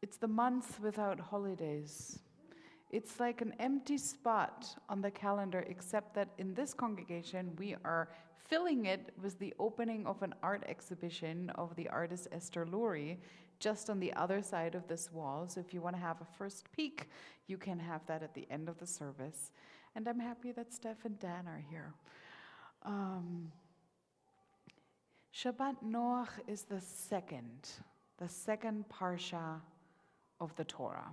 It's the month without holidays. It's like an empty spot on the calendar, except that in this congregation, we are filling it with the opening of an art exhibition of the artist Esther Lurie, just on the other side of this wall. So if you want to have a first peek, you can have that at the end of the service. And I'm happy that Steph and Dan are here. Shabbat Noach is the second parsha of the Torah.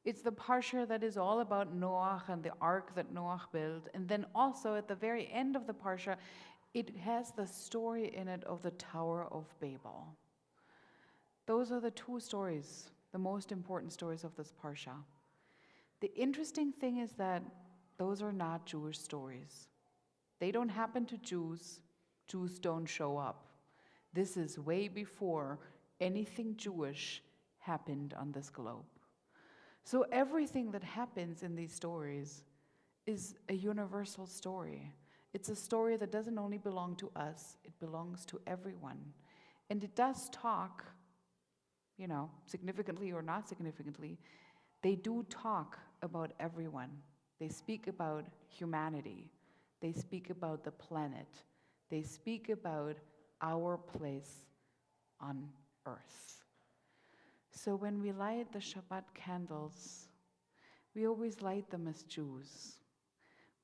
It's the parsha that is all about Noach and the ark that Noach built. And then also at the very end of the parsha, it has the story in it of the Tower of Babel. Those are the two stories, the most important stories of this parsha. The interesting thing is that those are not Jewish stories. They don't happen to Jews. Jews don't show up. This is way before anything Jewish happened on this globe. So everything that happens in these stories is a universal story. It's a story that doesn't only belong to us, it belongs to everyone. And it does talk, significantly or not significantly, they do talk about everyone. They speak about humanity. They speak about the planet. They speak about our place on earth. So when we light the Shabbat candles, we always light them as Jews.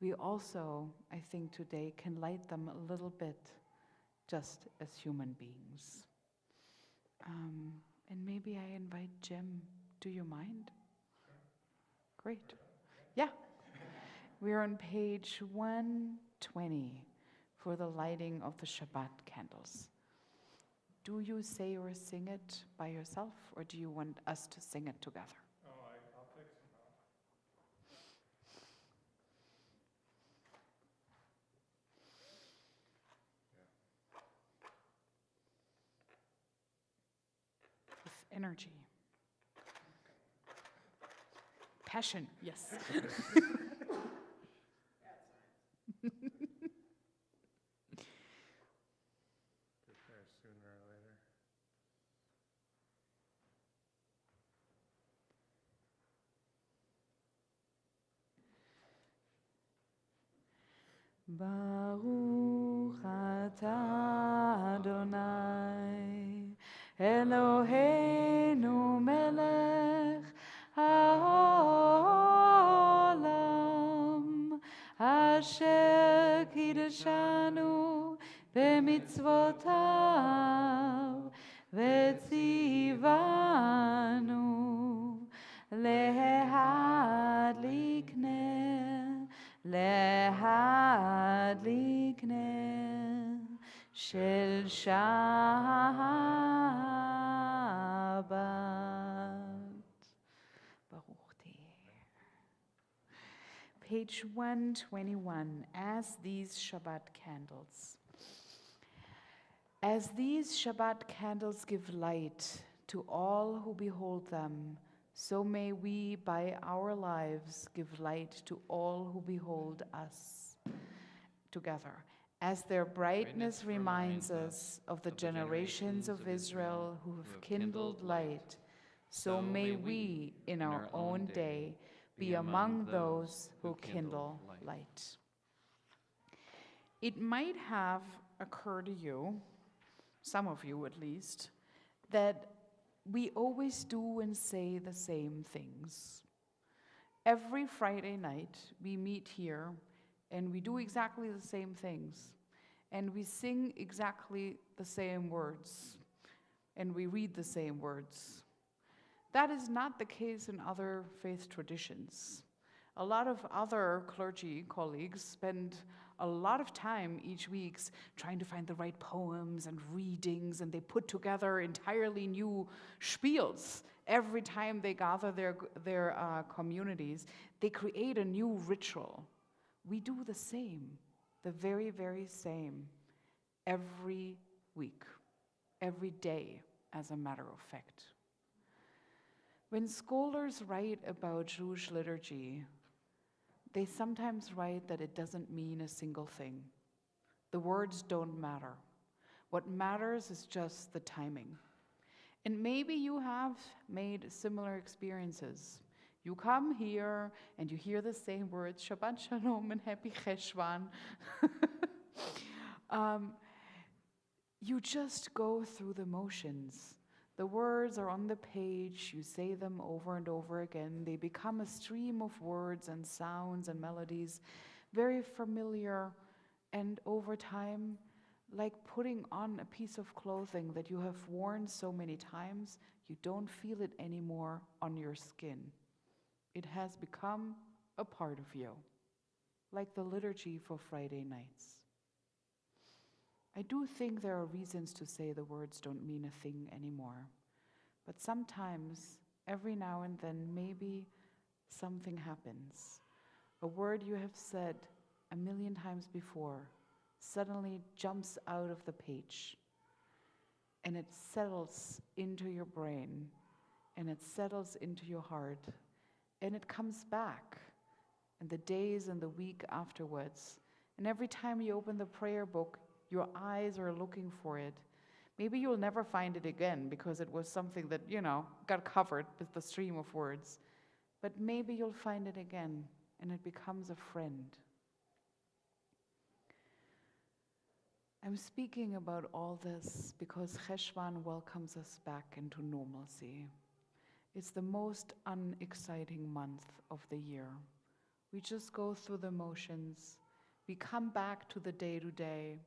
We also, I think today, can light them a little bit just as human beings. And maybe I invite Jim. Do you mind? Great. Yeah. We're on page 120 for the lighting of the Shabbat candles. Do you say or sing it by yourself, or do you want us to sing it together? I'll take some help. With energy. Passion, yes. Get there sooner or later. Baruch atah Adonai Eloheinu melech haolam asher kiddushanu b'mitzvotav v'tzivanu lehadlik להדליק נר של שבת. ברוך תהיה. Page 121, as these Shabbat candles. As these Shabbat candles give light to all who behold them, so may we, by our lives, give light to all who behold us. Together, as their brightness reminds us of the generations of Israel who have kindled light, so may we, in our own day, be among those who kindle light. It might have occurred to you, some of you at least, that we always do and say the same things. Every Friday night, we meet here and we do exactly the same things. And we sing exactly the same words. And we read the same words. That is not the case in other faith traditions. A lot of other clergy colleagues spend a lot of time each week trying to find the right poems and readings, and they put together entirely new spiels. Every time they gather their communities, they create a new ritual. We do the same, the very, very same, every week, every day, as a matter of fact. When scholars write about Jewish liturgy, they sometimes write that it doesn't mean a single thing. The words don't matter. What matters is just the timing. And maybe you have made similar experiences. You come here and you hear the same words, Shabbat Shalom and Happy Cheshvan. You just go through the motions. The words are on the page, you say them over and over again. They become a stream of words and sounds and melodies, very familiar, and over time, like putting on a piece of clothing that you have worn so many times, you don't feel it anymore on your skin. It has become a part of you, like the liturgy for Friday nights. I do think there are reasons to say the words don't mean a thing anymore. But sometimes, every now and then, maybe something happens. A word you have said 1,000,000 times before suddenly jumps out of the page. And it settles into your brain. And it settles into your heart. And it comes back in the days and the week afterwards. And every time you open the prayer book, your eyes are looking for it. Maybe you'll never find it again because it was something that, got covered with the stream of words. But maybe you'll find it again and it becomes a friend. I'm speaking about all this because Cheshvan welcomes us back into normalcy. It's the most unexciting month of the year. We just go through the motions. We come back to the day-to-day.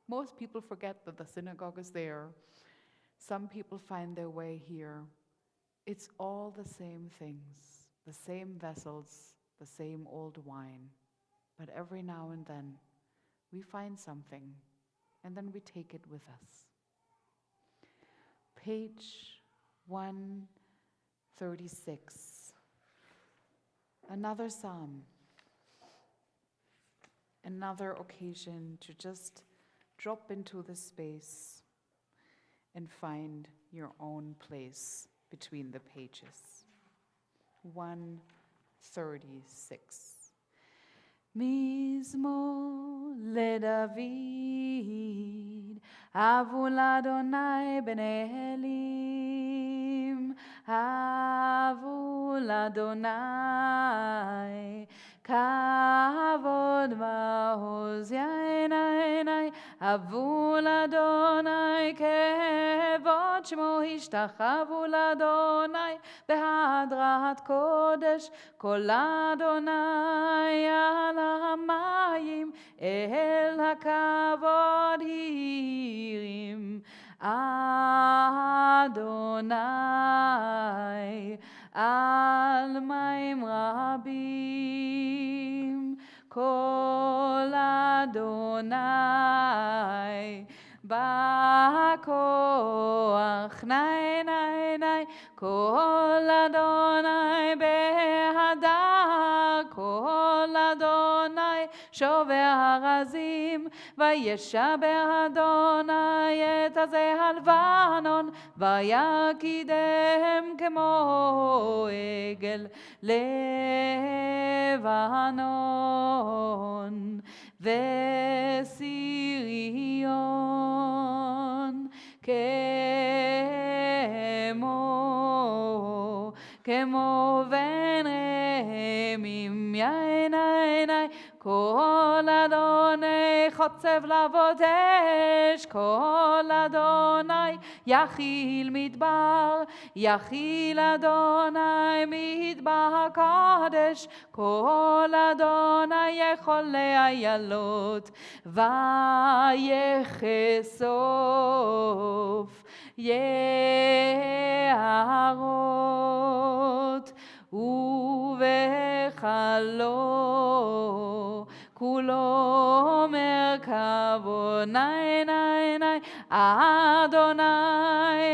Most people forget that the synagogue is there. Some people find their way here. It's all the same things, the same vessels, the same old wine. But every now and then, we find something, and then we take it with us. Page 136. Another psalm. Another occasion to just drop into the space and find your own place between the pages. 136. Mizmor leDavid, avu l'Adonai b'nei Elim, avu l'Adonai, kavod va'oz yainai, avu l'Adonai, kevod shmo ishtachavu l'Adonai, behadrat kodesh, kol Adonai al hamayim, el hakavod hirim, Adonai al mayim rabim, kol Adonai ba'koach nai nai nai, kol Adonai behadar, kol Adonai shover harazim, vayeshaber Adonai et hazeh halvanon, vayakidem kemo egel levanon, vesirion כמו בן רמים יעיני, כל אדוני חוצב להבות אש, כל אדוני יכיל מדבר, יכיל אדוני מדבר הקודש, כל אדוני יכול לאיילות, ויחשוף יערות, ובחלו כולו מרכבו, נאי נאי נאי, אדוני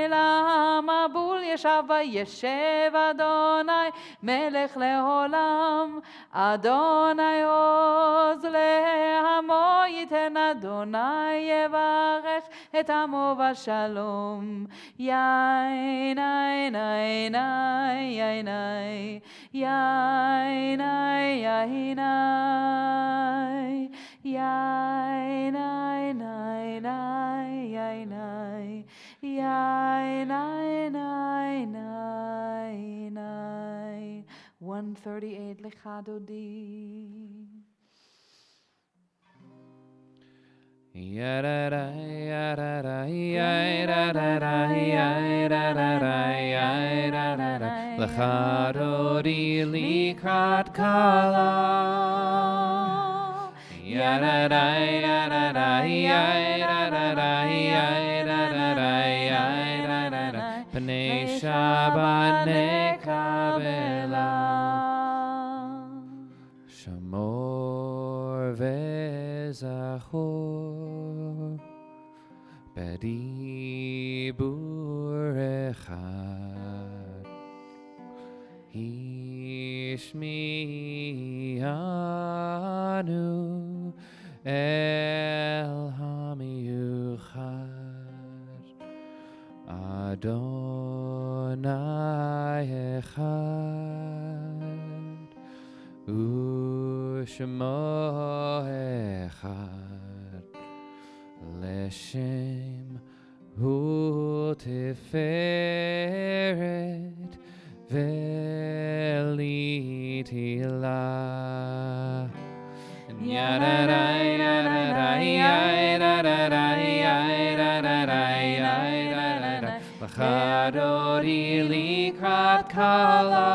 למבול ישב, וישב אדוני מלך לעולם, אדוני עוז לעמו ייתן, אדוני יברך את עמו בשלום. יין עין עין עין עין יין עין עין עין עין עין עין עין עין 138, Lecha Dodi. L'chadodi likrat kala. Pnei Shabbat nekabela. Shamor vezachor bedibur echad Hishmi'anu el hamiyuchad Adonai echad U'shemo echad Leshem hu tiferet velitila L'chadodi likrat kala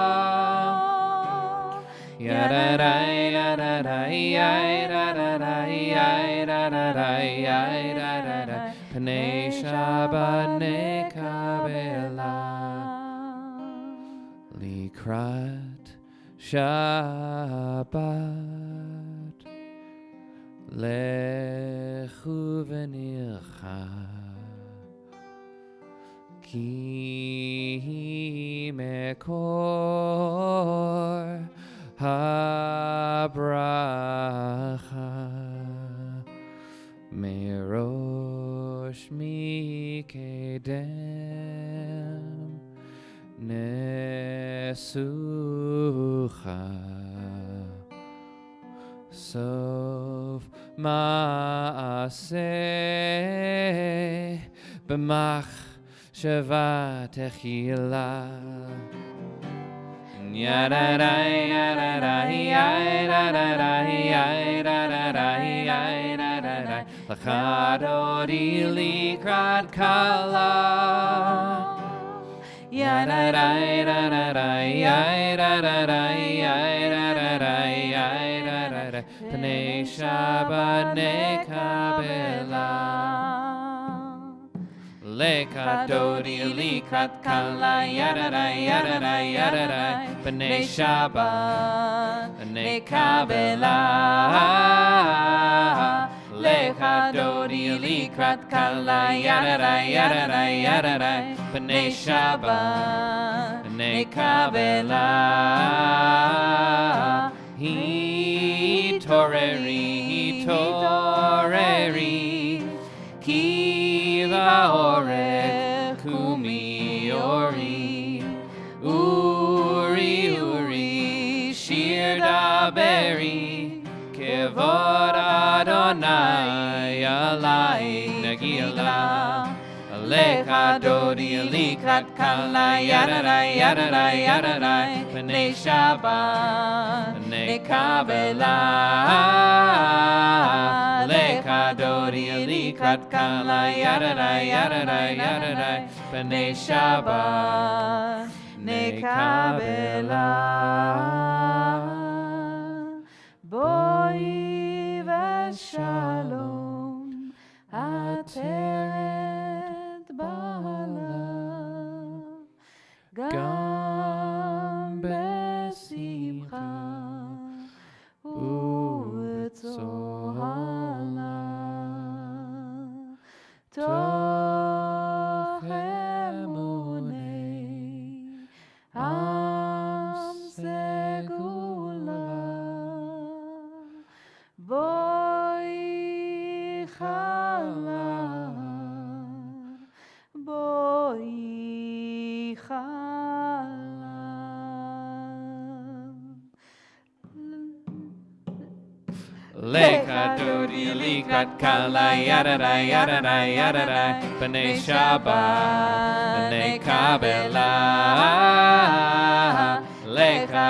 Pnei Shabbat nekabela Likrat Shabbat Lechu v'nilcha Ki mekor habracha Merosh mikedem nesucha Sof ma'aseh b'mach Shabbat techila L'chadodi likrat kala Pnei Shabbat nekabela Lekadodi likrat kala Pnei Shabbat nekabela Lekadodi likrat kala Pnei Shabbat nekabela Hitoreri Ki va'orek kumi ori Uri shir daberi Kevod Adonai alai nagila Lekadodi likrat kala Pnei Shabbat nekabela Lekadodi likrat kala Pnei Shabbat nekabela Boi v'shalom ateret bala gam besimcha u'tzohala toch emunei am segula Boi chalar, boi chalar. Lekadodi likrat kala Pnei Shabbat nekabela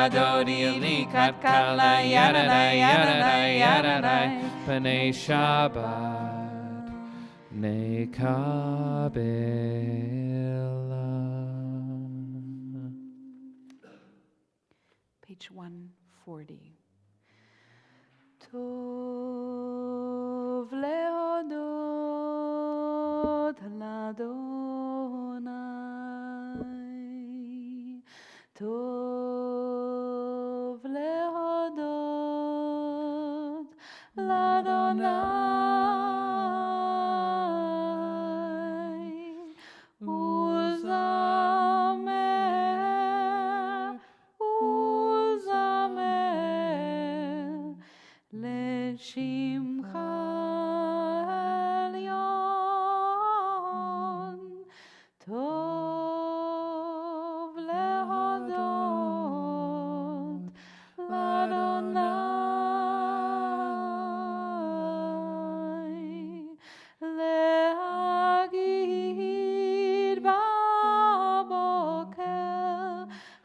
Adodi Likat Kala Yadadai Yadadai Yadadai Panei Shabbat Nekabela. Page 140. Tov lehodot l'Adonai. Tov lehodot l'Adonai. Uzamer, uzamer, לשמך עליון, טוב להודות לאדוני, להגיד בבוקר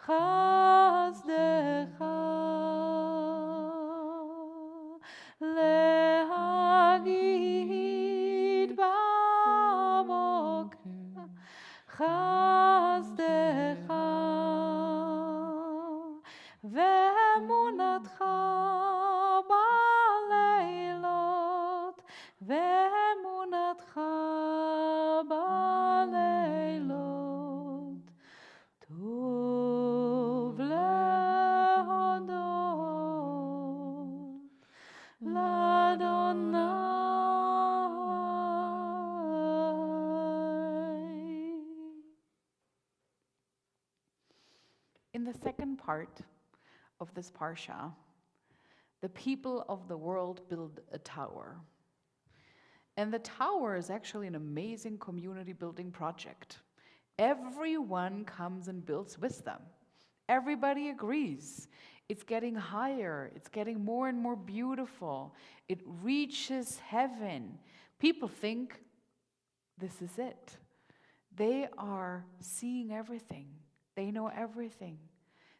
חסדך, להגיד בבוקר חסדך, ואמונתך בלילות, ואמונתך בלילות, טוב להודות לאדוני. In the second part of this parsha, the people of the world build a tower. And the tower is actually an amazing community building project. Everyone comes and builds with them. Everybody agrees. It's getting higher. It's getting more and more beautiful. It reaches heaven. People think this is it. They are seeing everything. They know everything.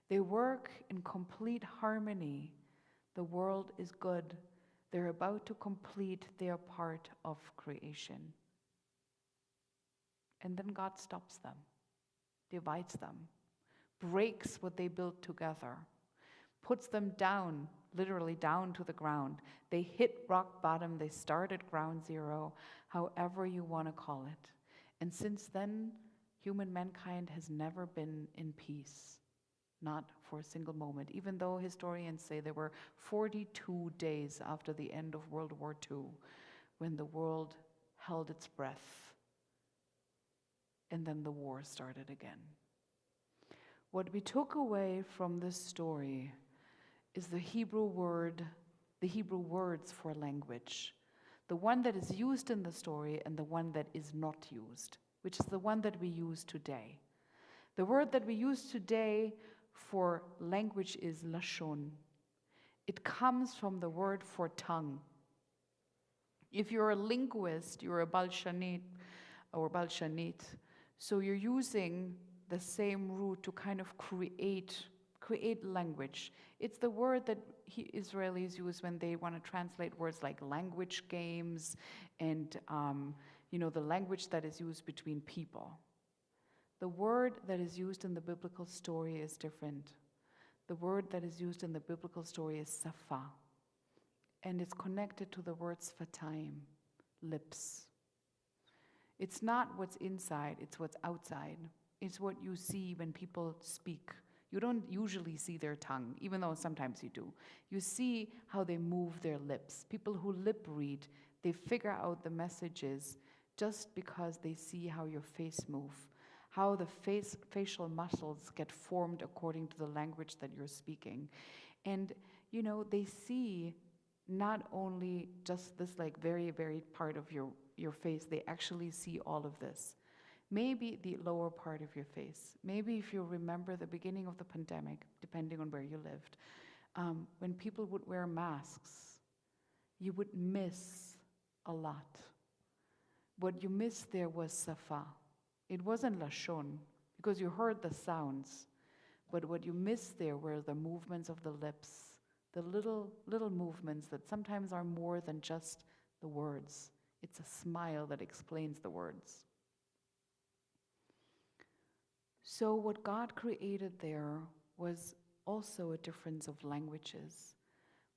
They work in complete harmony. The world is good. They're about to complete their part of creation. And then God stops them, divides them, breaks what they built together, puts them down, literally down to the ground. They hit rock bottom. They start at ground zero, however you want to call it. And since then, human mankind has never been in peace, not for a single moment, even though historians say there were 42 days after the end of World War II when the world held its breath, and then the war started again. What we took away from this story is the Hebrew words for language, the one that is used in the story and the one that is not used, which is the one that we use today. The word that we use today for language is lashon. It comes from the word for tongue. If you're a linguist, you're a balshanit or balshanit, so you're using the same root to kind of create language. It's the word that Israelis use when they want to translate words like language games and the language that is used between people. The word that is used in the biblical story is different. The word that is used in the biblical story is safa, and it's connected to the word sfatayim, lips. It's not what's inside, it's what's outside. It's what you see when people speak. You don't usually see their tongue, even though sometimes you do. You see how they move their lips. People who lip read, they figure out the messages just because they see how your face moves, how the facial muscles get formed according to the language that you're speaking. And, they see not only just this very, very part of your face, they actually see all of this. Maybe the lower part of your face. Maybe if you remember the beginning of the pandemic, depending on where you lived, when people would wear masks, you would miss a lot. What you missed there was safa. It wasn't lashon, because you heard the sounds, But what you missed there were the movements of the lips, the little movements that sometimes are more than just the words. It's a smile that explains the words. So what God created there was also a difference of languages,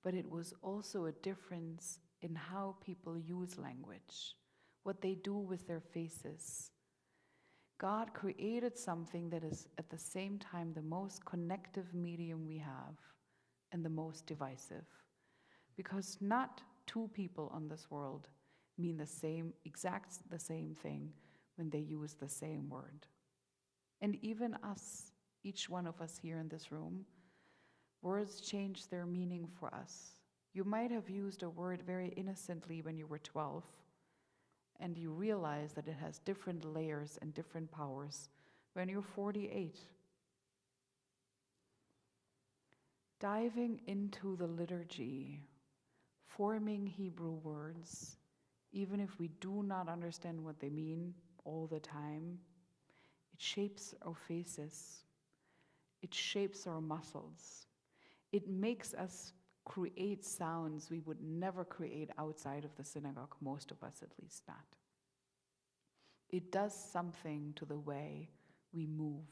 but it was also a difference in how people use language, what they do with their faces. God created something that is at the same time the most connective medium we have and the most divisive. Because not two people on this world mean the same thing when they use the same word. And even us, each one of us here in this room, words change their meaning for us. You might have used a word very innocently when you were 12, and you realize that it has different layers and different powers when you're 48. Diving into the liturgy, forming Hebrew words, even if we do not understand what they mean all the time, it shapes our faces. It shapes our muscles. It makes us create sounds we would never create outside of the synagogue, most of us at least not. It does something to the way we move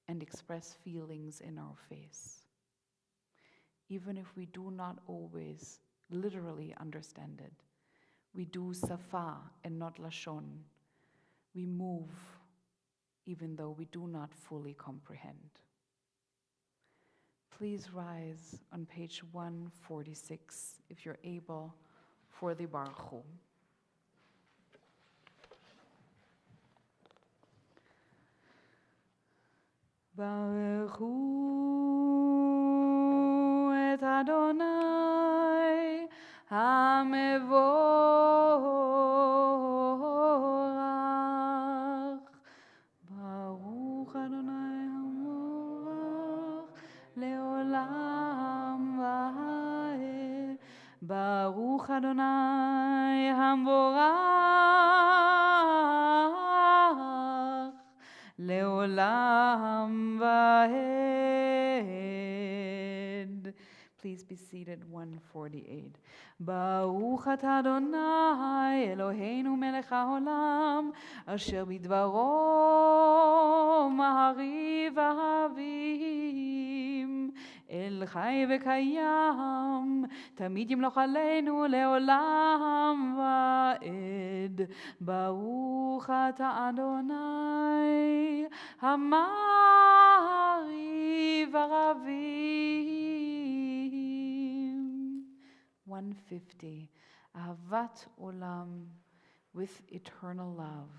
and express feelings in our face. Even if we do not always literally understand it, we do safa and not lashon. We move even though we do not fully comprehend. Please rise on page 146, if you're able, for the Baruch Hu. Baruch Hu et Adonai HaMevorach. Baruch Adonai HaMevorach Leolam Va'ed. Baruch Adonai HaMevorach Leolam Va'ed. Please be seated. 148. Baruch atah Adonai Eloheinu melech haolam asher bidvaro ma'ariv ahavim el chai v'kayam tamid yimloch aleinu leolam va'ed. Baruch atah Adonai ha'ma'ariv ahavim. 150. Ahavat Olam, with eternal love.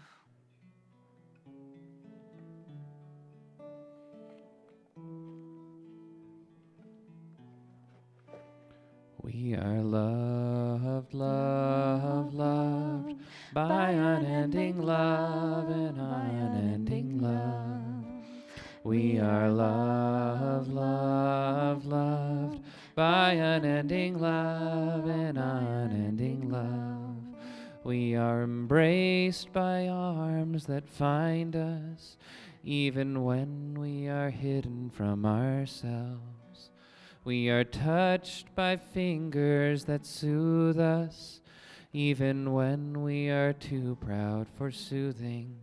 We are loved, loved, loved by unending love and unending love. We are loved, loved, loved by unending love and unending love. We are embraced by arms that find us, even when we are hidden from ourselves. We are touched by fingers that soothe us, even when we are too proud for soothing.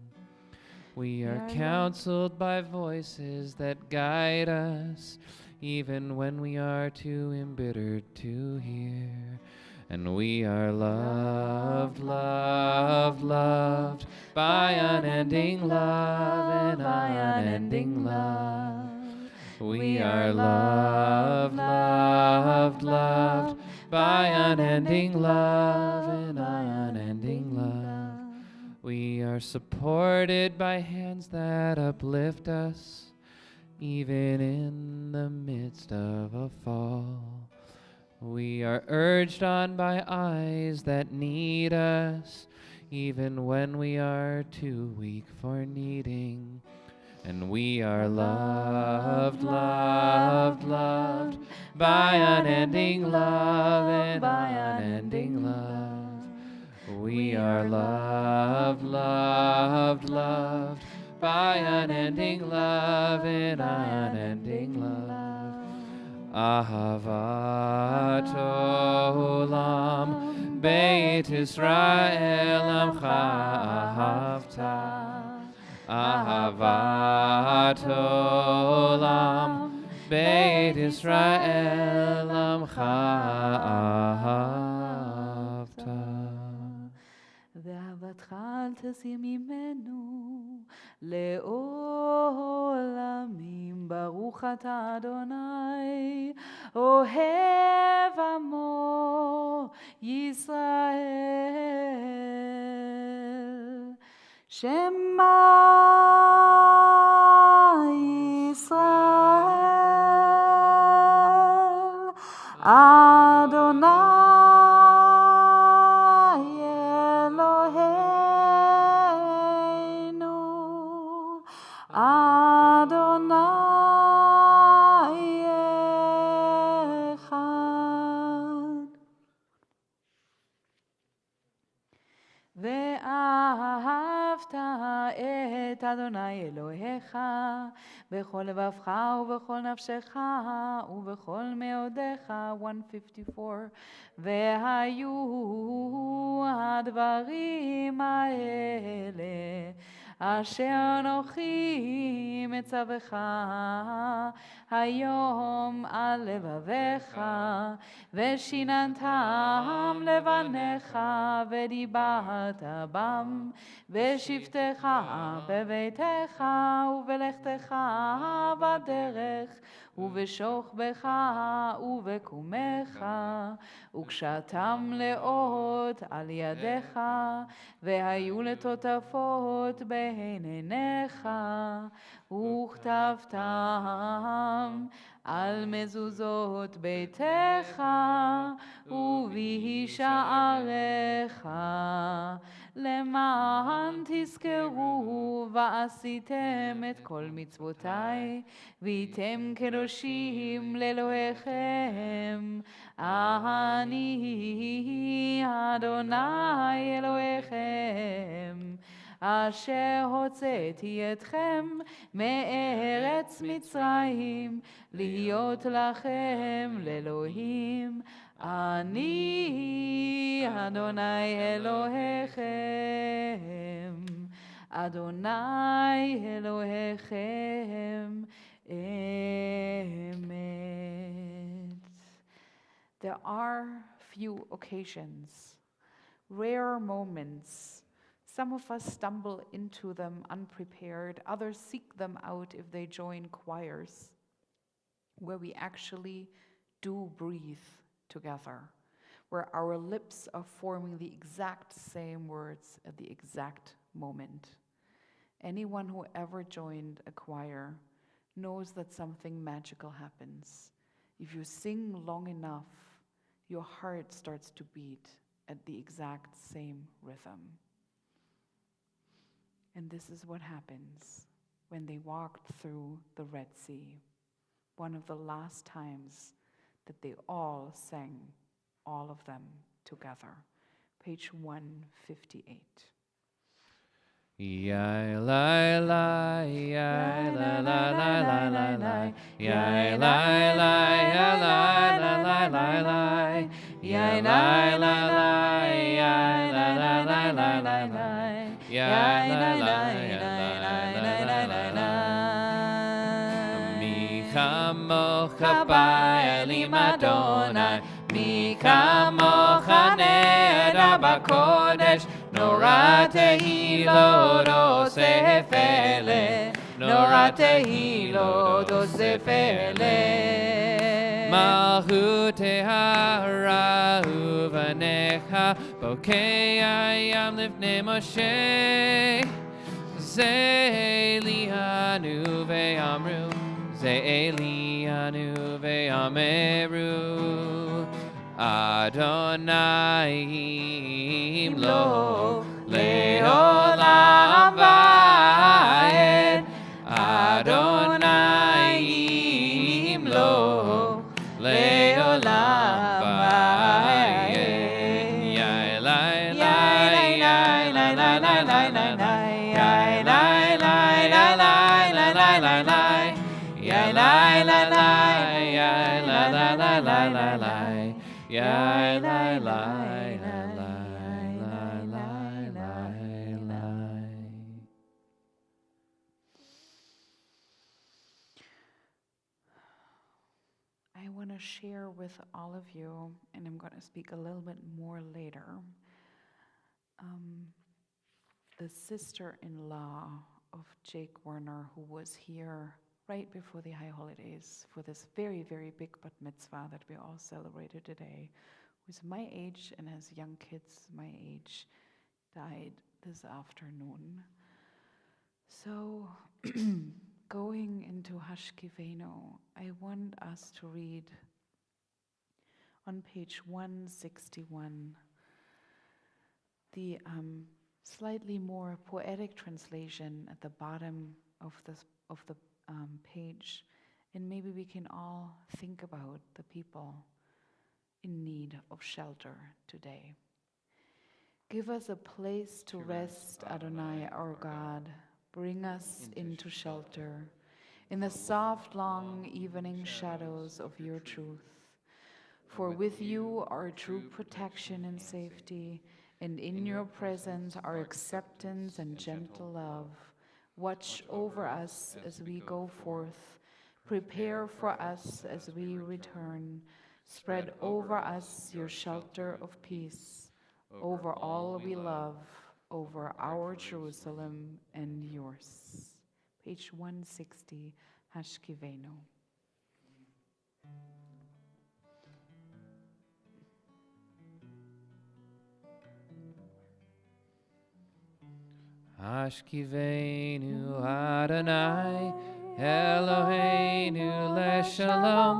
We are counseled by voices that guide us, even when we are too embittered to hear. And we are loved, loved, loved by unending love and unending love. We are loved, loved, loved by unending love and unending love. We are supported by hands that uplift us, even in the midst of a fall. We are urged on by eyes that need us, even when we are too weak for needing. And we are loved, loved, loved by unending love and unending love. We are loved, loved, loved by unending love in unending love. Ahavat olam, Beit Israel amcha ahavta. Ahavat olam, Beit Israel amcha ahavta. ואהבתך אל תסיר ממנו לעולמים. ברוך אתה אדוני אוהב עמו ישראל. שמע ישראל אדוני ואהבת את אדוני אלוהיך בכל לבבך ובכל נפשך ובכל מאודיך. 154. והיו הדברים האלה אשר אנוכי מצווך היום על לבביך, ושיננתם לבניך, ודיברת בם בשבתך בביתך ובלכתך בדרך ובשוכבך ובקומך, וקשתם לאות על ידיך, והיו לטוטפות בין עיניך, וכתבתם על מזוזות ביתך ובשעריך, למען תזכרו ועשיתם את כל מצוותיי, והייתם קדושים לאלוהיכם. אני אדוני אלוהיכם, אשר הוצאתי אתכם מארץ מצרים, להיות לכם לאלוהים. אני אדוני אלוהיכם, אדוני אלוהיכם, אמת. There are few occasions, rare moments. Some of us stumble into them unprepared. Others seek them out if they join choirs, where we actually do breathe together, where our lips are forming the exact same words at the exact moment. Anyone who ever joined a choir knows that something magical happens. If you sing long enough, your heart starts to beat at the exact same rhythm. And this is what happens when they walked through the Red Sea, one of the last times that they all sang, all of them together. Page 158. Yai lai lai, yai lai lai lai lai lai lai, yai lai lai, yai lai lai lai lai lai, yai lai lai lai, yai lai lai lai lai lai lai, yai lai lai, yai lai lai lai lai. Mi kamocha ba'elim Adonai, mi kamocha neder b'kodesh. Nora tehilot osef ele, Nora tehilot osef ele. Malchut tehara uvanecha, bokei ayam livnei Moshe. Ze Elianu ve'amru, Ze Elianu ve'ameru. Adonai imloch leolam va'ed. Adonai imloch leolam va'ed. Yai lai lai, yai lai lai lai lai lai lai, yai lai lai lai ya la la la, ya la la la la la la, ya la la la la la la la. I want to share with all of you, and I'm going to speak a little bit more later, the sister-in-law of Jake Werner, who was here right before the high holidays for this very, very big bat mitzvah that we all celebrated today, who's my age and has young kids my age, died this afternoon. So going into Hashkiveno, I want us to read on page 161 the slightly more poetic translation at the bottom of the page, and maybe we can all think about the people in need of shelter today. Give us a place to rest, Adonai, our God. Bring us into shelter in the soft, long evening shadows of your truth. For with you are true protection and safety, and in your presence are acceptance and gentle love. Watch over us as we go forth. Prepare for us as we return. Spread over us your shelter of peace, over all we love, over our Jerusalem and yours. Page 160, Hashkiveno. Hashkivenu Adonai, Eloheinu leShalom,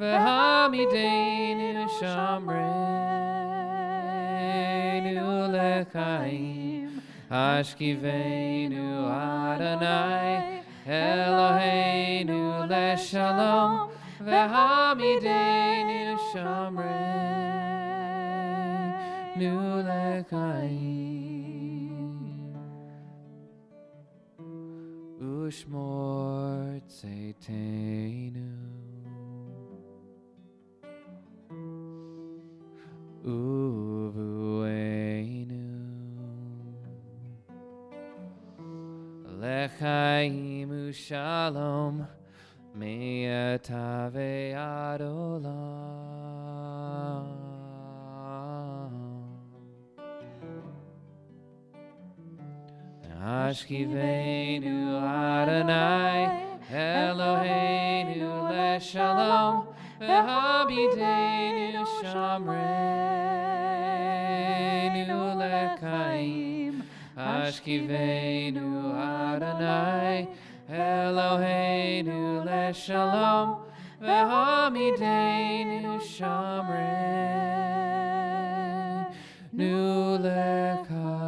v'hamidenu shamreinu lechaim. Hashkivenu Adonai, Eloheinu leShalom, v'hamidenu shamreinu lechaim. Ushmor tzeiteinu, uvueinu, lechaim ushalom, me'atave ad olam. Hashkivenu Adonai, Eloheinu leShalom, v'hamidenu shamreinu lechaim. Hashkivenu Adonai, Eloheinu leShalom, v'hamidenu shamreinu lechaim.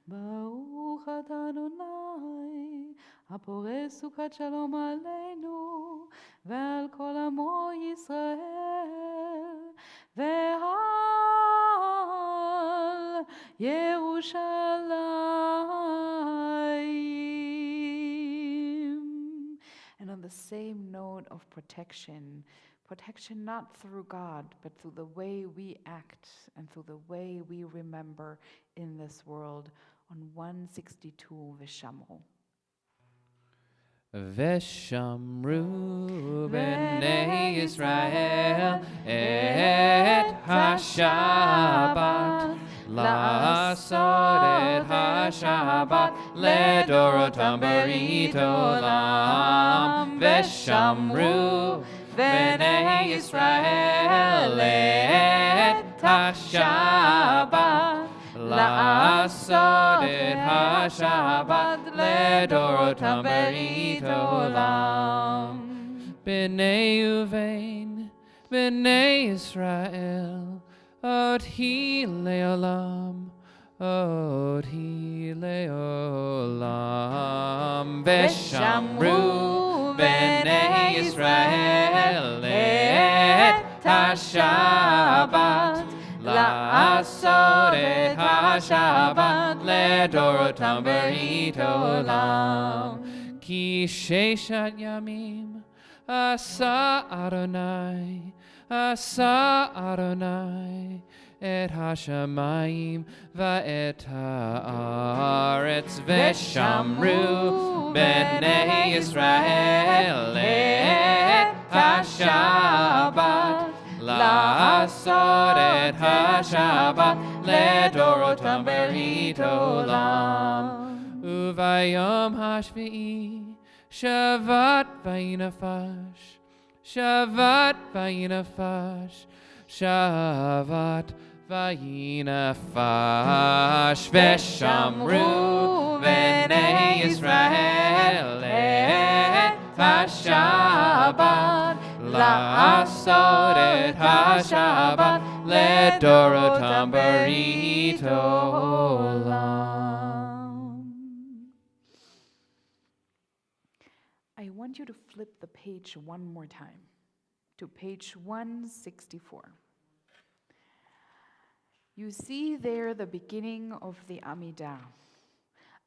Baruch atah Adonai, הפורש סוכת שלום עלינו ועל כל עמו ישראל ועל ירושלים. And on the same note of protection, protection not through God, but through the way we act and through the way we remember in this world. On 162, Vishamru. Veshamru b'nei Yisrael et ha-Shabbat, la'asod et ha-Shabbat ledorotam berit olam. Veshamru b'nei Yisrael et ha-Shabbat, la'asod et ha-Shabbat ledorotam berit olam. B'nei Uvein, b'nei Yisrael, oti leolam, oti leolam. Veshamru b'nei Yisrael et ha-Shabbat, la'asod et ha-Shabbat ledorotam berit olam. Ki Sheshat Yamim, Asa Adonai, Asa Adonai, Et Hashamayim va'et haaretz v'shamru b'nei Yisrael et HaShabbat la'asot et HaShabbat ledorotam berit olam uvayom hashvi'i shavat vayinafash shavat vayinafash shavat vayinafash v'shamru b'nei Yisrael et HaShabbat la'asot et HaShabbat ledorotam berit olam. I want you to flip the page one more time to page 164. You see there the beginning of the Amidah.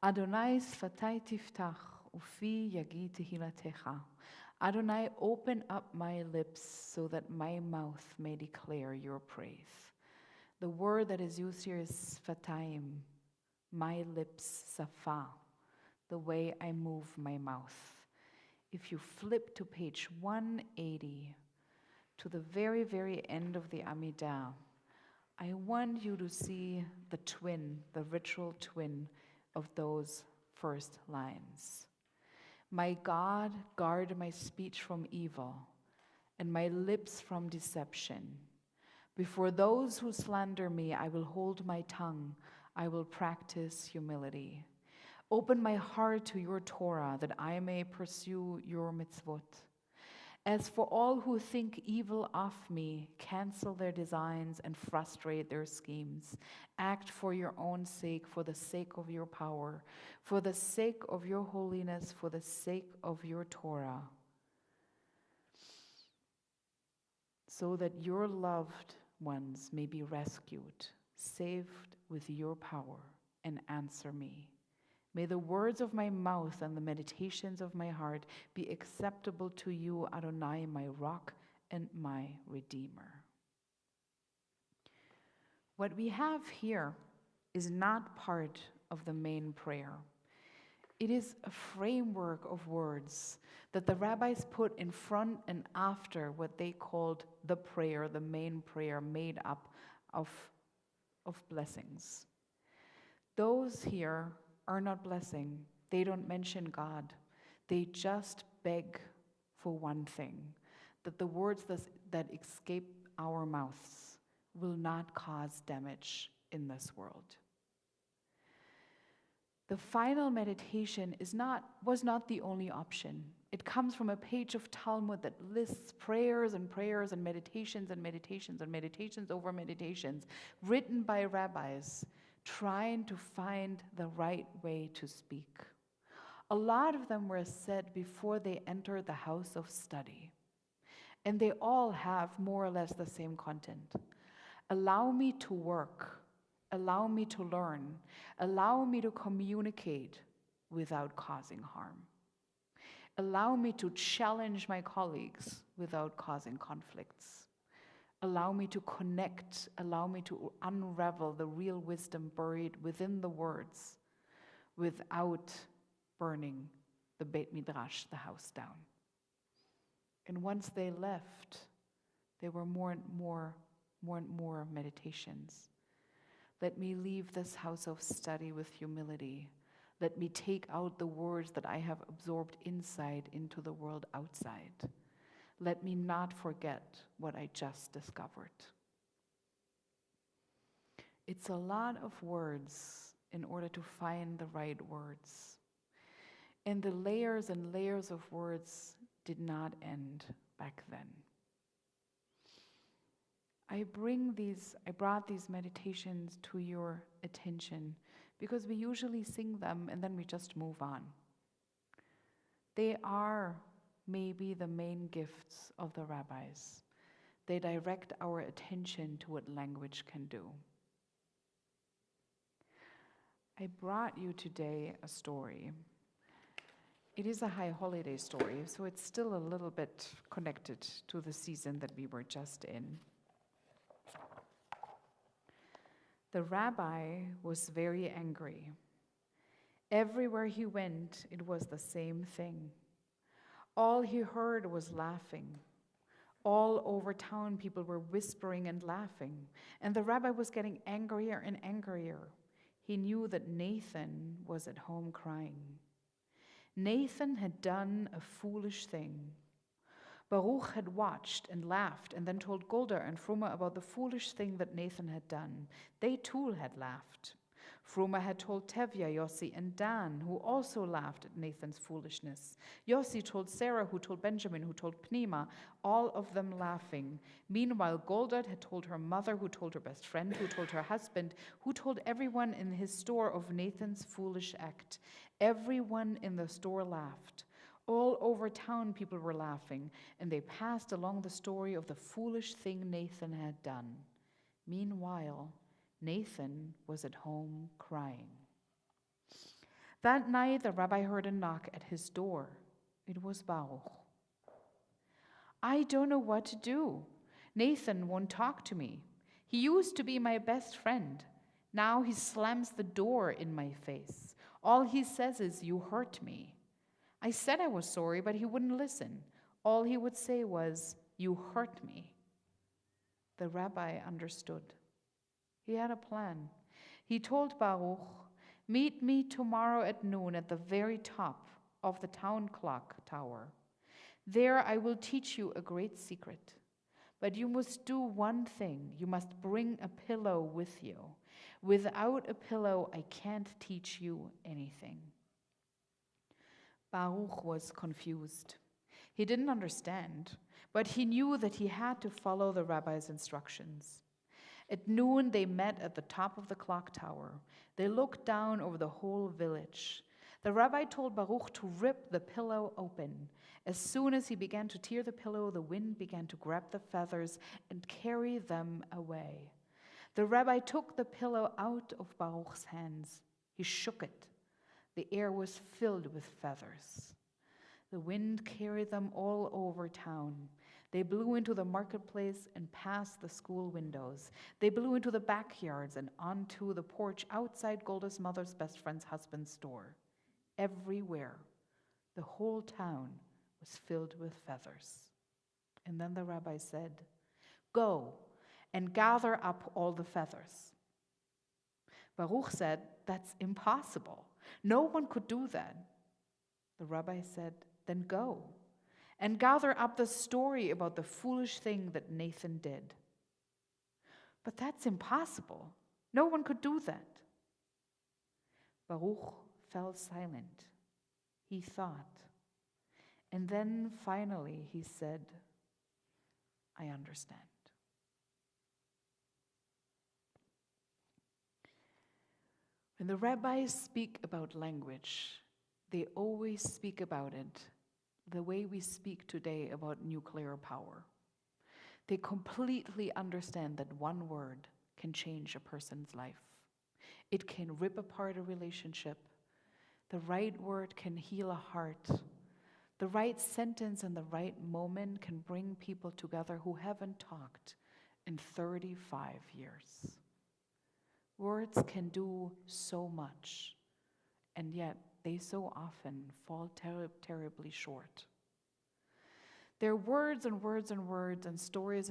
Adonai sfatai tiftach, ufi yagi tehilatecha. Adonai, open up my lips so that my mouth may declare your praise. The word that is used here is sfataim, my lips, safa, the way I move my mouth. If you flip to page 180, to the very, very end of the Amidah, I want you to see the twin, the ritual twin of those first lines. My God, guard my speech from evil and my lips from deception. Before those who slander me, I will hold my tongue. I will practice humility. Open my heart to your Torah that I may pursue your mitzvot. As for all who think evil of me, cancel their designs and frustrate their schemes. Act for your own sake, for the sake of your power, for the sake of your holiness, for the sake of your Torah, so that your loved ones may be rescued, saved with your power, and answer me. May the words of my mouth and the meditations of my heart be acceptable to you, Adonai, my rock and my redeemer. What we have here is not part of the main prayer. It is a framework of words that the rabbis put in front and after what they called the prayer, the main prayer made up of blessings. Those here are not blessing. They don't mention God. They just beg for one thing, that the words that escape our mouths will not cause damage in this world. The final meditation was not the only option. It comes from a page of Talmud that lists prayers and prayers and meditations and meditations and meditations over meditations written by rabbis trying to find the right way to speak. A lot of them were said before they entered the house of study, and they all have more or less the same content. Allow me to work, allow me to learn, allow me to communicate without causing harm. Allow me to challenge my colleagues without causing conflicts. Allow me to connect, allow me to unravel the real wisdom buried within the words without burning the Beit Midrash, the house, down. And once they left, there were more and more meditations. Let me leave this house of study with humility. Let me take out the words that I have absorbed inside into the world outside. Let me not forget what I just discovered. It's a lot of words in order to find the right words. And the layers and layers of words did not end back then. I brought these meditations to your attention because we usually sing them and then we just move on. They are maybe the main gifts of the rabbis. They direct our attention to what language can do. I brought you today a story. It is a high holiday story, so it's still a little bit connected to the season that we were just in. The rabbi was very angry. Everywhere he went, it was the same thing. All he heard was laughing. All over town, people were whispering and laughing, and the rabbi was getting angrier and angrier. He knew that Nathan was at home crying. Nathan had done a foolish thing. Baruch had watched and laughed and then told Golda and Fruma about the foolish thing that Nathan had done. They too had laughed. Fruma had told Tevya, Yossi, and Dan, who also laughed at Nathan's foolishness. Yossi told Sarah, who told Benjamin, who told Pnima, all of them laughing. Meanwhile, Goldad had told her mother, who told her best friend, who told her husband, who told everyone in his store of Nathan's foolish act. Everyone in the store laughed. All over town, people were laughing, and they passed along the story of the foolish thing Nathan had done. Meanwhile, Nathan was at home crying. That night, the rabbi heard a knock at his door. It was Baruch. I don't know what to do. Nathan won't talk to me. He used to be my best friend. Now he slams the door in my face. All he says is, "You hurt me." I said I was sorry, but he wouldn't listen. All he would say was, "You hurt me." The rabbi understood. He had a plan. He told Baruch, "Meet me tomorrow at noon at the very top of the town clock tower. There I will teach you a great secret. But you must do one thing. You must bring a pillow with you. Without a pillow, I can't teach you anything." Baruch was confused. He didn't understand, but he knew that he had to follow the rabbi's instructions. At noon, they met at the top of the clock tower. They looked down over the whole village. The rabbi told Baruch to rip the pillow open. As soon as he began to tear the pillow, the wind began to grab the feathers and carry them away. The rabbi took the pillow out of Baruch's hands. He shook it. The air was filled with feathers. The wind carried them all over town. They blew into the marketplace and past the school windows. They blew into the backyards and onto the porch outside Golda's mother's best friend's husband's store. Everywhere, the whole town was filled with feathers. And then the rabbi said, "Go and gather up all the feathers." Baruch said, "That's impossible. No one could do that." The rabbi said, "Then go and gather up the story about the foolish thing that Nathan did." "But that's impossible. No one could do that." Baruch fell silent. He thought. And then finally he said, "I understand." When the rabbis speak about language, they always speak about it the way we speak today about nuclear power. They completely understand that one word can change a person's life. It can rip apart a relationship. The right word can heal a heart. The right sentence in the right moment can bring people together who haven't talked in 35 years. Words can do so much, and yet they so often fall terribly short. There are words and words and words and stories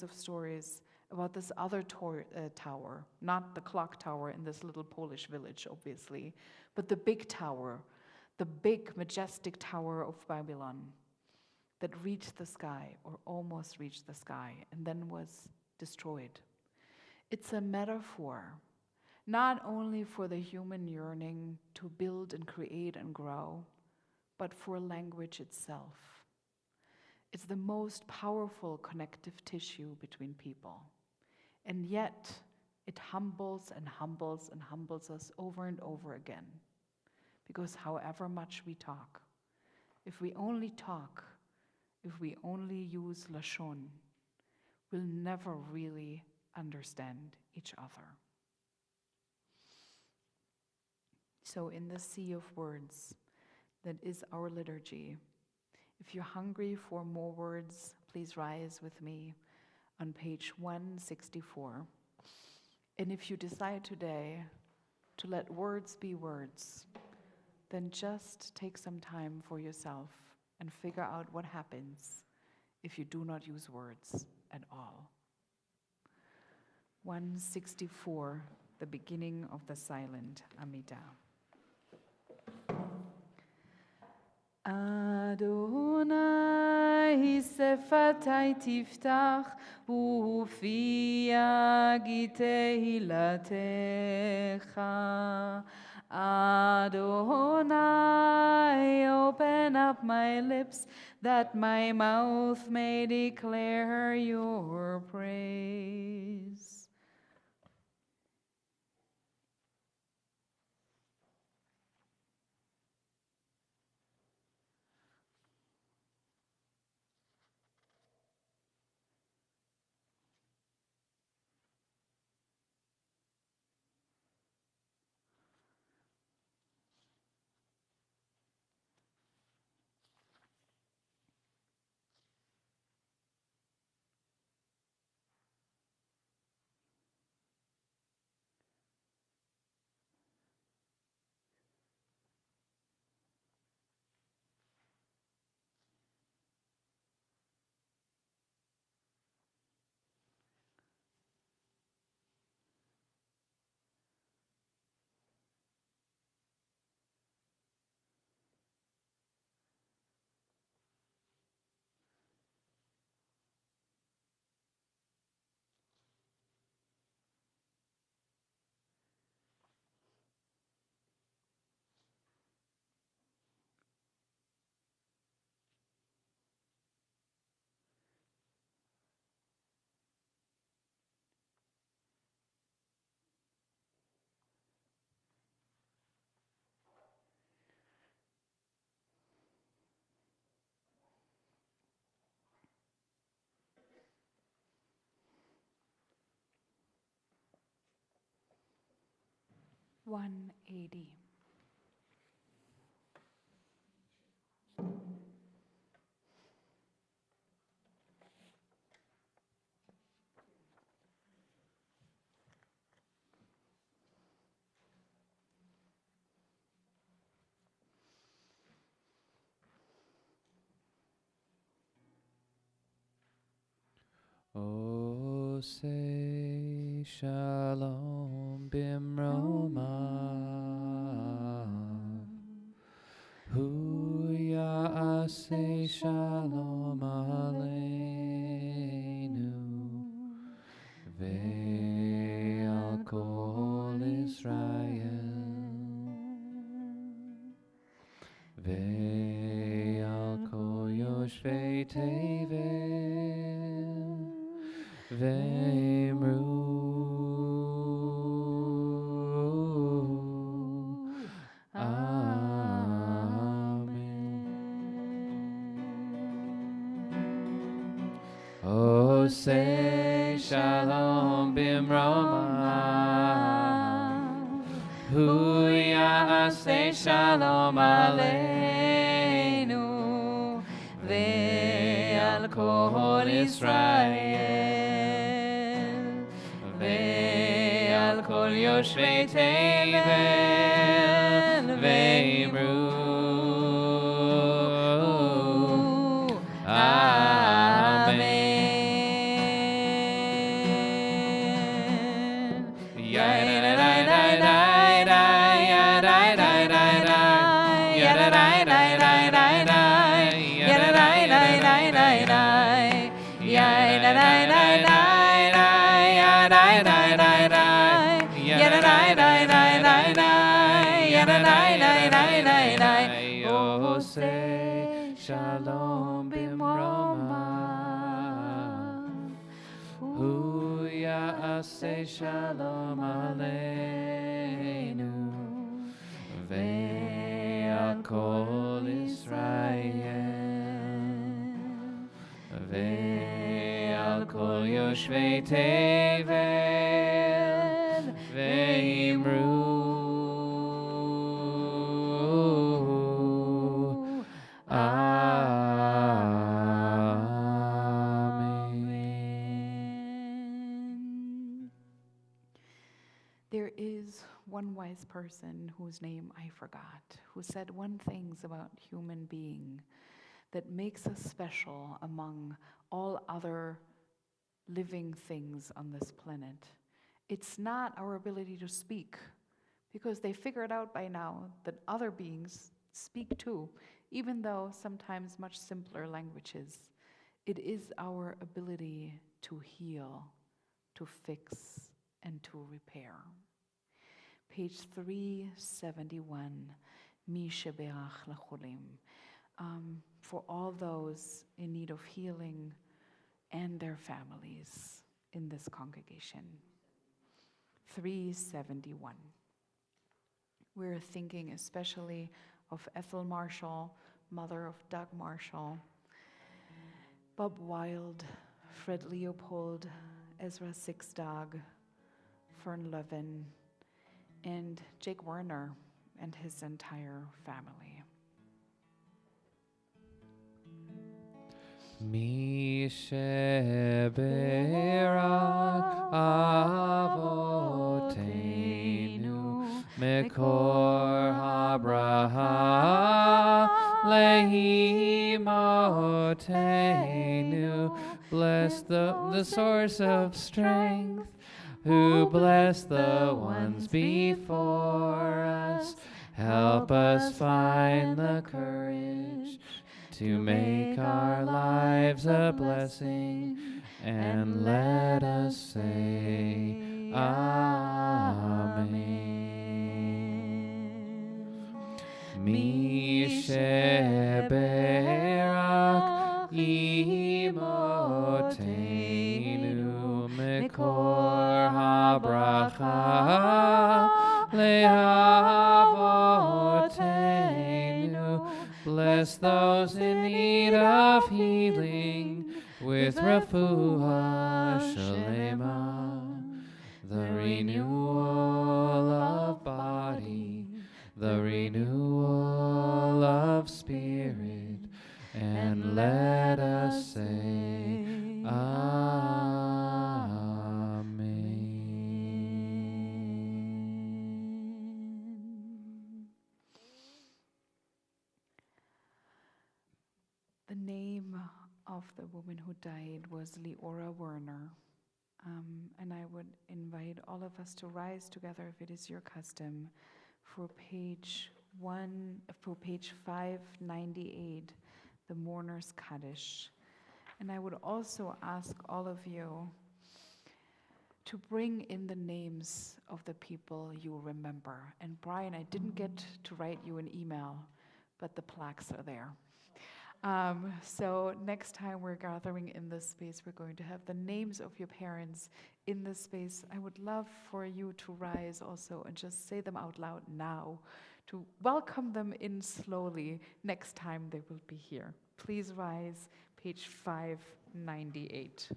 of stories about this other tower, not the clock tower in this little Polish village, obviously, but the big tower, the big, majestic tower of Babylon that reached the sky, or almost reached the sky, and then was destroyed. It's a metaphor, not only for the human yearning to build and create and grow, but for language itself. It's the most powerful connective tissue between people. And yet, it humbles and humbles and humbles us over and over again. Because however much we talk, if we only talk, if we only use Lashon, we'll never really understand each other. So in the sea of words, That is our liturgy. If you're hungry for more words, please rise with me on page 164. And if you decide today to let words be words, then just take some time for yourself and figure out what happens if you do not use words at all. 164, the beginning of the silent Amidah. Adonai sefatai tiftach ufi yagi tehilatecha. Adonai, open up my lips that my mouth may declare your praise. $180. Oh, say shalom bimroma. Hu ya'aseh shalom aleinu. Ve'al kol Israel. Ve'al kol yoshvei tevel. Ve'imru Amen. Oh, say shalom bimroma. Hu ya'aseh shalom aleinu. Ve'al kol Israel. Ve'al kol yoshvei tevel. Ve'imru Amen. Oh, say shalom bimroma. Hu ya'aseh shalom aleinu. Ve'al kol Israel. Ve'al kol yoshvei tevel. Ve'imru wise person whose name I forgot, who said one thing about human being that makes us special among all other living things on this planet. It's not our ability to speak, because they figured out by now that other beings speak too, even though sometimes much simpler languages. It is our ability to heal, to fix, and to repair. Page 371, Mi shebeach lacholim, for all those in need of healing and their families in this congregation. 371. We're thinking especially of Ethel Marshall, mother of Doug Marshall, Bob Wild, Fred Leopold, Ezra Sixdog, Fern Levin, and Jake Werner and his entire family. Mi sheberak avoteinu mekor habraha lehimotenu. Bless the source of strength, who bless the ones before us. Help us find the courage to make our lives a blessing, and let us say Amen. Mi sheberak imotenu mekor habracha lehavotenu. Bless those in need of healing with refuah shalema, the renewal of body, the renewal of spirit, and let us say Amen. The name of the woman who died was Leora Werner. And I would invite all of us to rise together, if it is your custom, for page 598, the Mourner's Kaddish. And I would also ask all of you to bring in the names of the people you remember. And Brian, I didn't get to write you an email, but the plaques are there. So next time we're gathering in this space, we're going to have the names of your parents in this space. I would love for you to rise also and just say them out loud now, to welcome them in slowly next time they will be here. Please rise, page 598.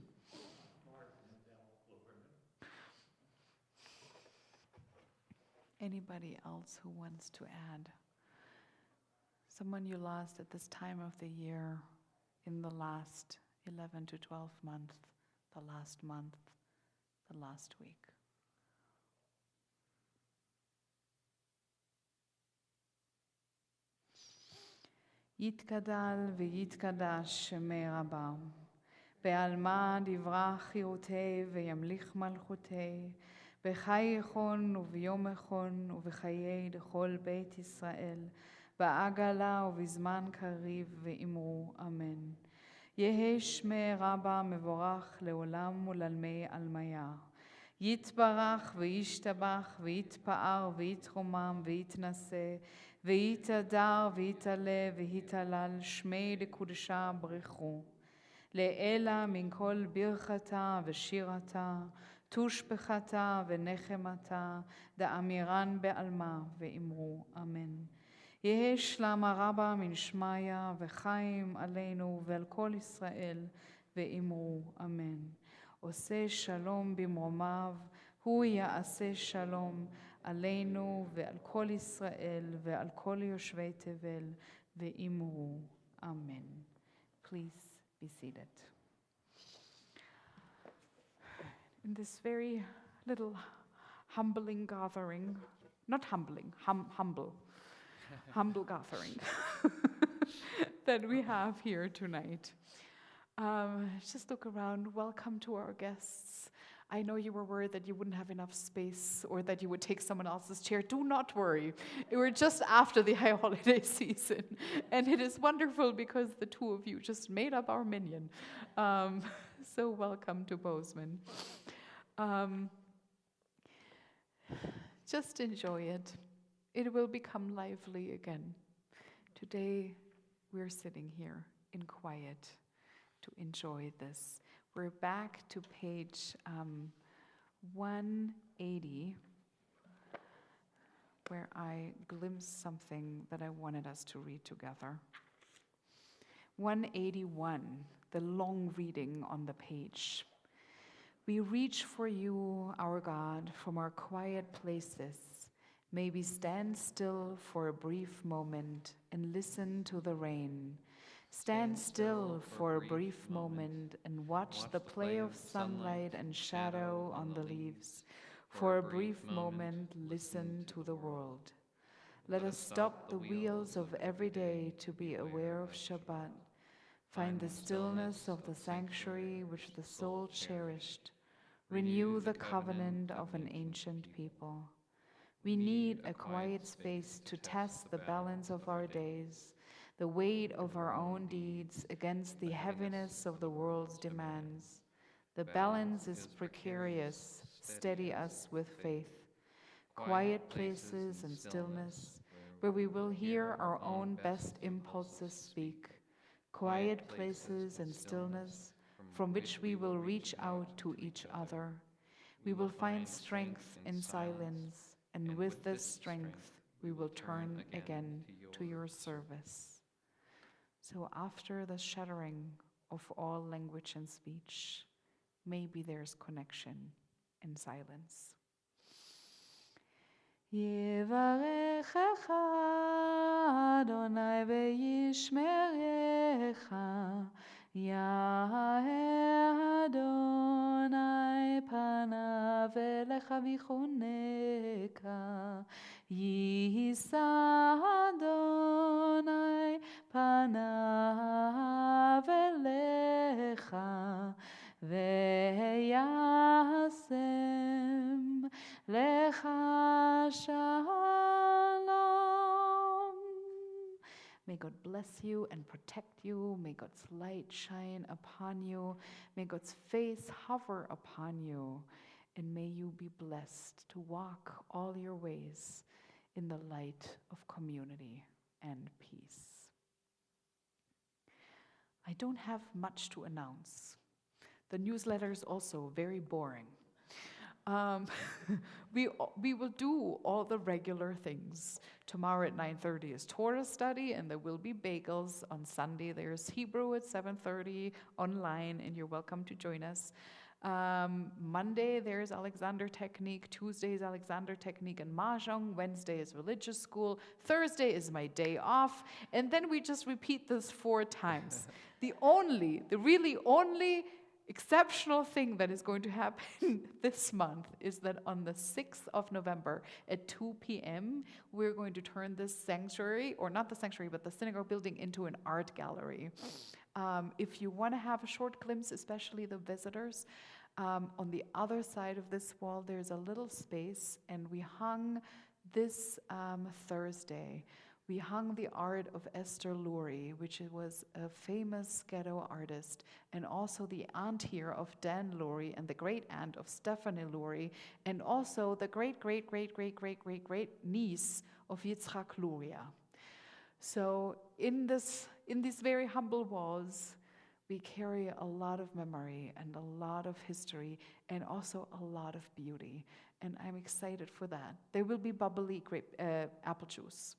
Anybody else who wants to add? Someone you lost at this time of the year, in the last 11 to 12 months, the last month, the last week. יתגדל ויתקדש שמי רבה, בעלמא דברה חיותי וימליך מלכותי, בחי יכון וביום יכון ובחיי לכל בית ישראל, בעגלה ובזמן קריב ואמרו אמן. יהי שמי רבה מבורך לעולם ולעלמי עלמיה. יתברך וישתבח ויתפאר ויתרומם ויתנשא ויתהדר ויתעלה ויתהלל שמי לקודשה ברכו. לאלה מן כל ברכתה ושירתה, תושבחתה ונחמתה, דאמירן בעלמה ואמרו אמן. יהי שלמה רבה מן שמיה וחיים עלינו ועל כל ישראל ואמרו אמן. עושה שלום במרומיו, הוא יעשה שלום עלינו ועל כל ישראל ועל כל יושבי תבל ואמרו אמן. Please be seated. In this very little humbling gathering, not humbling, humble gathering that we have here tonight. Just look around. Welcome to our guests. I know you were worried that you wouldn't have enough space or that you would take someone else's chair. Do not worry. We're just after the high holiday season. And it is wonderful because the two of you just made up our minion. So welcome to Bozeman. Just enjoy it. It will become lively again. Today, we're sitting here in quiet to enjoy this. We're back to page 180, where I glimpsed something that I wanted us to read together. 181, the long reading on the page. We reach for you, our God, from our quiet places. May we stand still for a brief moment and listen to the rain. Stand still for a brief moment and watch the play of sunlight and shadow on the leaves. For a brief moment, listen to the world. Let us stop the wheels of every day to be aware of Shabbat. Find the stillness of the sanctuary which the soul cherished. Renew the covenant of an ancient people. We need a quiet space to test the balance of our days, the weight of our own deeds against the heaviness of the world's demands. The balance is precarious. Steady us with faith. Quiet places and stillness, where we will hear our own best impulses speak. Quiet places and stillness, from which we will reach out to each other. We will find strength in silence, and with this strength, we will turn again to your service. So after the shattering of all language and speech, maybe there's connection in silence. Yivarechecha Adonai ve'yishmerecha, Ya'er Adonai panav elecha v'choneka, Yisa Adonai panav elecha, ve'yasem lecha shalom. May God bless you and protect you. May God's light shine upon you. May God's face hover upon you. And may you be blessed to walk all your ways in the light of community and peace. I don't have much to announce. The newsletter is also very boring. We will do all the regular things. Tomorrow at 9:30 is Torah study, and there will be bagels. On Sunday, there's Hebrew at 7:30 online, and you're welcome to join us. Monday, there's Alexander Technique. Tuesday is Alexander Technique and Mahjong. Wednesday is religious school. Thursday is my day off. And then we just repeat this 4 times. The really only exceptional thing that is going to happen this month is that on the 6th of November at 2 p.m., we're going to turn this sanctuary, or not the sanctuary, but the synagogue building into an art gallery. If you want to have a short glimpse, especially the visitors, on the other side of this wall, there's a little space, and we hung this Thursday. We hung the art of Esther Lurie, which was a famous ghetto artist, and also the aunt here of Dan Lurie, and the great-aunt of Stephanie Lurie, and also the great-great-great-great-great-great-great-niece of Yitzhak Luria. So in these very humble walls, we carry a lot of memory and a lot of history and also a lot of beauty. And I'm excited for that. There will be bubbly apple juice.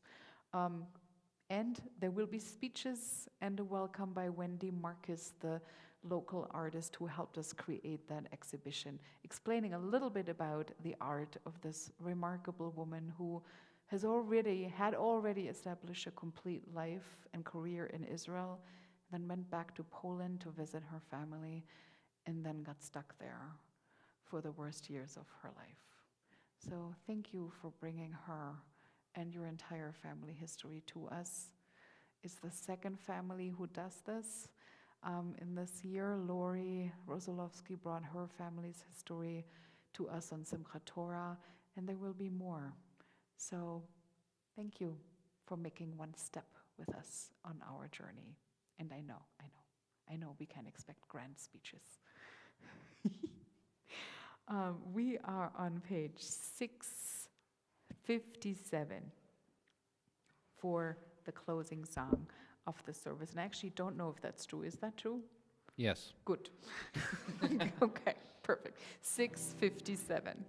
And there will be speeches and a welcome by Wendy Marcus, the local artist who helped us create that exhibition, explaining a little bit about the art of this remarkable woman who had already established a complete life and career in Israel, then went back to Poland to visit her family, and then got stuck there for the worst years of her life. So thank you for bringing her and your entire family history to us. It's the second family who does this. In this year, Lori Rosolowski brought her family's history to us on Simchat Torah, and there will be more. So thank you for making one step with us on our journey. And I know we can expect grand speeches. We are on page 657 for the closing song of the service. And I actually don't know if that's true. Is that true? Yes. Good. Okay, perfect. 657.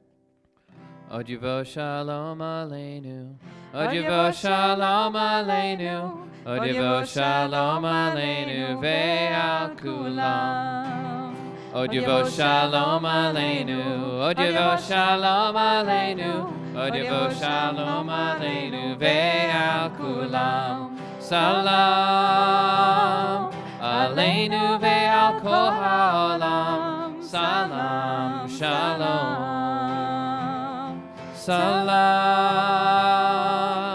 Odivo shalom aleinu. Odivo shalom aleinu. Odivo shalom aleinu ve'al kulam. Odivo shalom aleinu. Odivo shalom aleinu. Odivo shalom aleinu ve'al kulam. Salam aleinu ve'al kol ha'olam. Salam shalom. Salam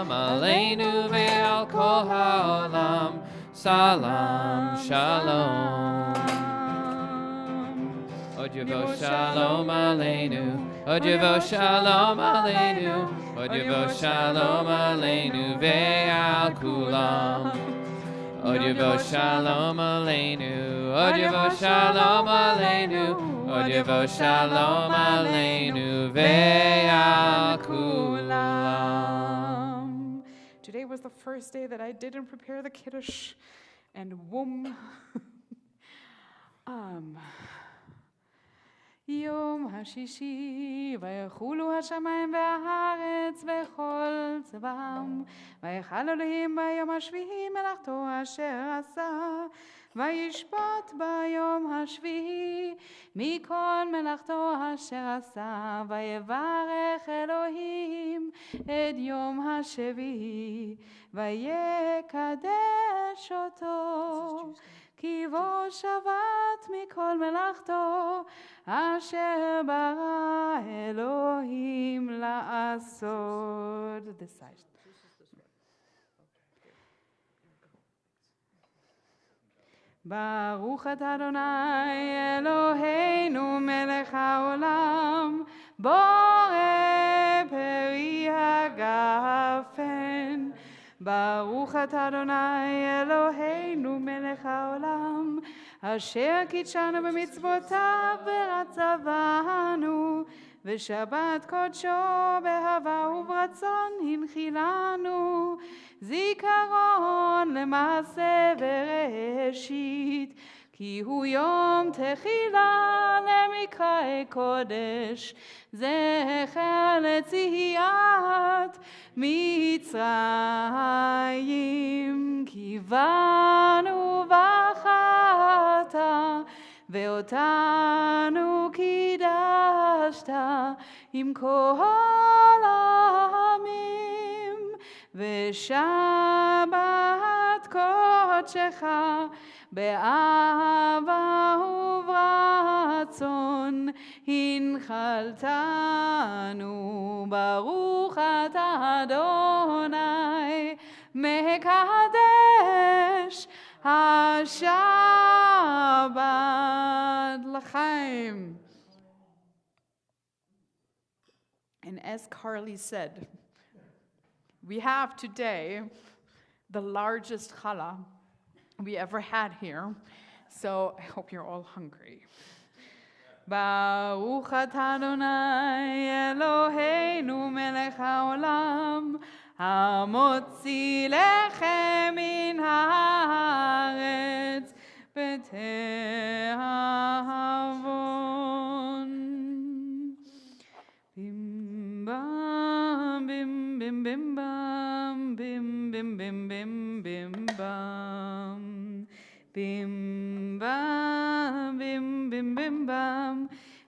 aleinu ve'al kol ha'olam. Salam shalom. Odivo shalom aleinu. Odivo shalom aleinu. Odivo shalom aleinu ve'al kulam. Odivo shalom aleinu. Odivo shalom aleinu. Odivo shalom aleinu ve'al kulam. Today was the first day that I didn't prepare the Kiddush, and whoom. יום השישי, ויחולו השמיים והארץ וכל צבאם, ויחל אלוהים ביום השביעי מלאכתו אשר עשה, וישפוט ביום השביעי מכל מלאכתו אשר עשה, ויברך אלוהים את יום השביעי, ויקדש אותו. כי בו שבת מכל מלאכתו, אשר ברא אלוהים לעשות. This side. ברוך אתה אדוני אלוהינו מלך העולם, בורא פרי הגפן. ברוך אתה אדוני אלוהינו מלך העולם, אשר קידשנו במצוותיו ורצבנו, ושבת קודשו באהבה וברצון הנחילנו, זיכרון למעשה וראשית, כי הוא יום תחילה למקראי קודש, זכר לציית מצרים. כי בנו בחרת ואותנו קידשת עם כל העמים, ושבת קודשך באהבה וברצון הנחלתנו. ברוך אתה אדוני מקדש השבת לחיים. And as Carly said, we have today the largest challah we ever had here, so I hope you're all hungry. Baruch atah Adonai Eloheinu melech haolam, hamotzi lechem min haaretz b'tehavon. Bim bam bim bim bim bam bim bim bim bim bim bam. Bim bam bim bim bim bam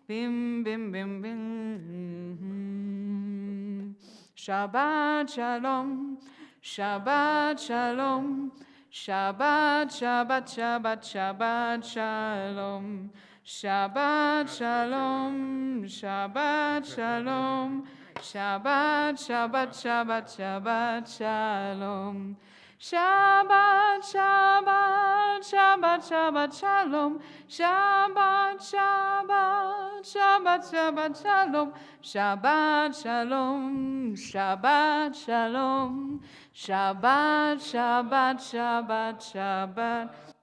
bim bim bim bim. Shabbat shalom, Shabbat shalom, Shabbat Shabbat Shabbat Shabbat shalom, Shabbat shalom, Shabbat shalom, Shabbat, Shabbat, Shabbat, Shabbat, Shalom. Shabbat, Shabbat, Shabbat, Shabbat, Shalom. Shabbat, Shabbat, Shabbat, Shabbat, Shalom. Shabbat, Shalom. Shabbat, Shalom. Shabbat, Shabbat, Shabbat, Shabbat.